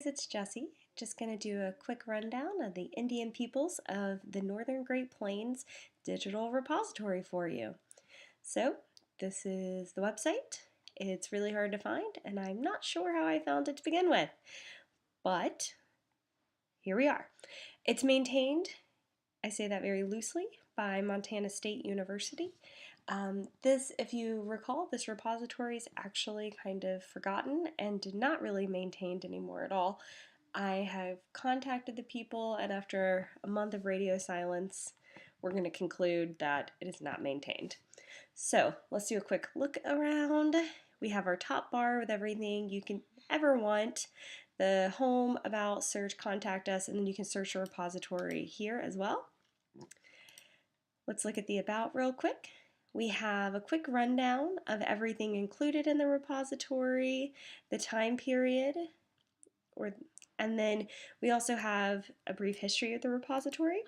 It's Jessie. Just going to do a quick rundown of the Indian peoples of the Northern Great Plains digital repository for you. So, this is the website. It's really hard to find, and I'm not sure how I found it to begin with, but here we are. It's maintained, I say that very loosely, by Montana State University. If you recall, this repository is actually kind of forgotten and not really maintained anymore at all. I have contacted the people, and after a month of radio silence, we're going to conclude that it is not maintained. So let's do a quick look around. We have our top bar with everything you can ever want. The home, about, search, contact us, and then you can search a repository here as well. Let's look at the about real quick. We have a quick rundown of everything included in the repository, the time period, and then we also have a brief history of the repository.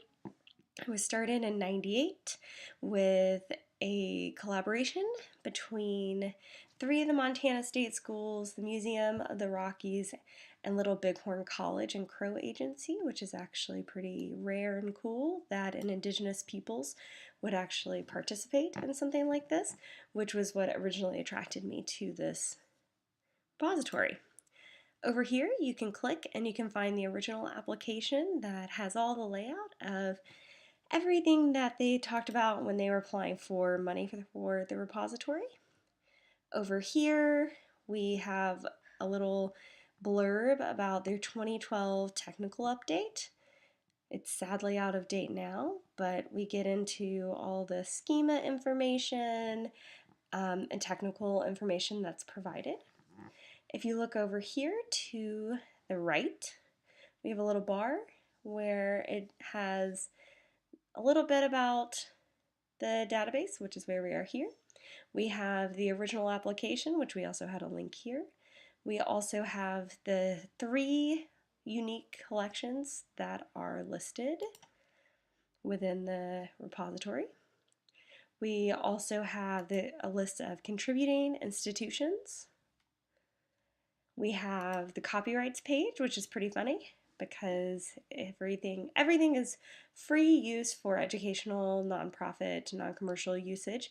It was started in '98 with a collaboration between 3 of the Montana State schools, the Museum of the Rockies, and Little Bighorn College and Crow Agency, which is actually pretty rare and cool that an indigenous peoples would actually participate in something like this, which was what originally attracted me to this repository. Over here you can click and you can find the original application that has all the layout of everything that they talked about when they were applying for money for the repository. Over here we have a little blurb about their 2012 technical update. It's sadly out of date now, but we get into all the schema information and technical information that's provided. If you look over here to the right, we have a little bar where it has a little bit about the database, which is where we are here. We have the original application, which we also had a link here. We also have the 3 unique collections that are listed within the repository. We also have a list of contributing institutions. We have the copyrights page, which is pretty funny because everything is free use for educational, nonprofit, non-commercial usage.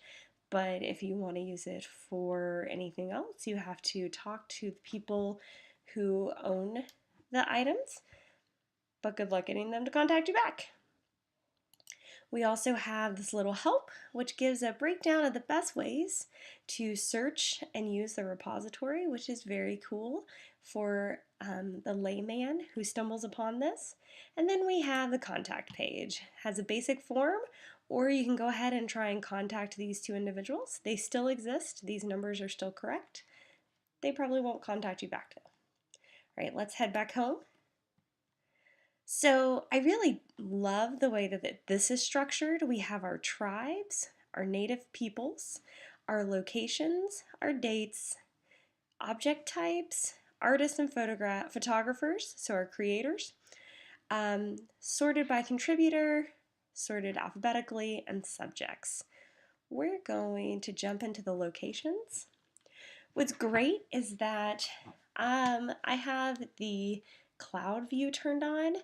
But if you want to use it for anything else, you have to talk to the people who own the items. But good luck getting them to contact you back. We also have this little help, which gives a breakdown of the best ways to search and use the repository, which is very cool for the layman who stumbles upon this. And then we have the contact page. It has a basic form, or you can go ahead and try and contact these 2 individuals. They still exist. These numbers are still correct. They probably won't contact you back though. All right, let's head back home. So I really love the way that this is structured. We have our tribes, our native peoples, our locations, our dates, object types, artists and photographers, so our creators, sorted by contributor, sorted alphabetically, and subjects. We're going to jump into the locations. What's great is that I have the cloud view turned on,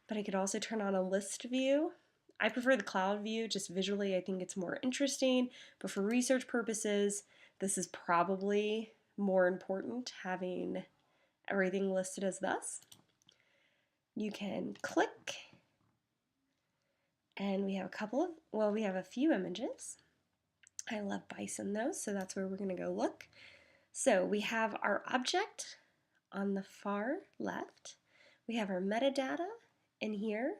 but I could also turn on a list view. I prefer the cloud view, just visually I think it's more interesting, but for research purposes, this is probably more important, having everything listed as thus. You can click, and we have we have a few images. I love bison though, so that's where we're going to go look. So we have our object on the far left. We have our metadata in here.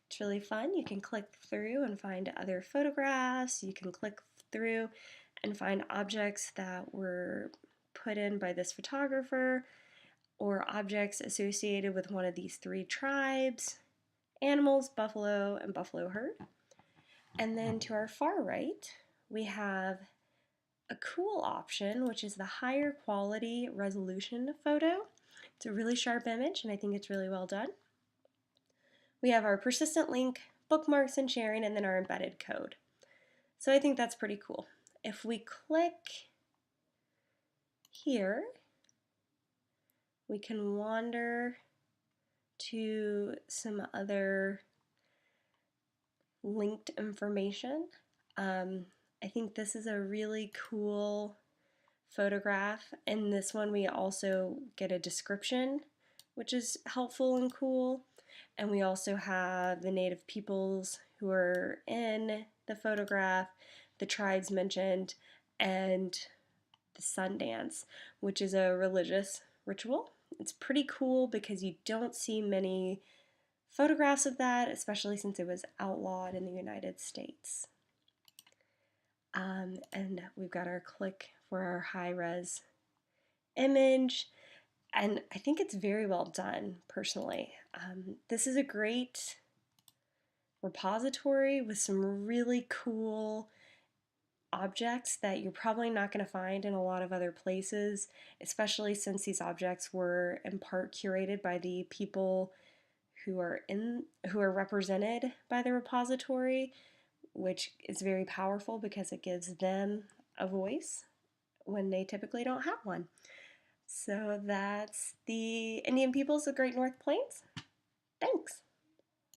It's really fun. You can click through and find other photographs. You can click through and find objects that were put in by this photographer or objects associated with one of these 3 tribes: animals, buffalo, and buffalo herd. And then to our far right, we have a cool option, which is the higher quality resolution photo. It's a really sharp image, and I think it's really well done. We have our persistent link, bookmarks and sharing, and then our embedded code. So I think that's pretty cool. If we click here, we can wander to some other linked information. I think this is a really cool photograph. In this one, we also get a description, which is helpful and cool. And we also have the native peoples who are in the photograph, the tribes mentioned, and the sun dance, which is a religious ritual. It's pretty cool because you don't see many photographs of that, especially since it was outlawed in the United States. And we've got our click for our high-res image, and I think it's very well done, personally. This is a great repository with some really cool objects that you're probably not going to find in a lot of other places, especially since these objects were in part curated by the people who are represented by the repository, which is very powerful because it gives them a voice when they typically don't have one. So that's the Indian peoples of Great North Plains. Thanks.